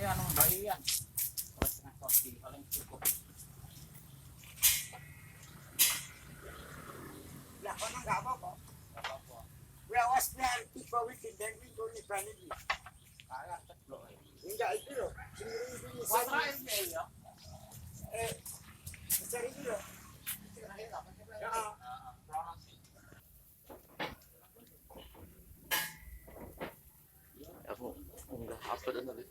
anu bayian. Terus ngasih paling cukup. Lah kono enggak apa-apa. Ya wes biar 3 weekend dan minggu ni bani ni. Kayak ceblok. Enggak itu loh. Sendiri ini. Warga ini ya. Cari itu loh. Ya. Aku unggah apa dan tadi?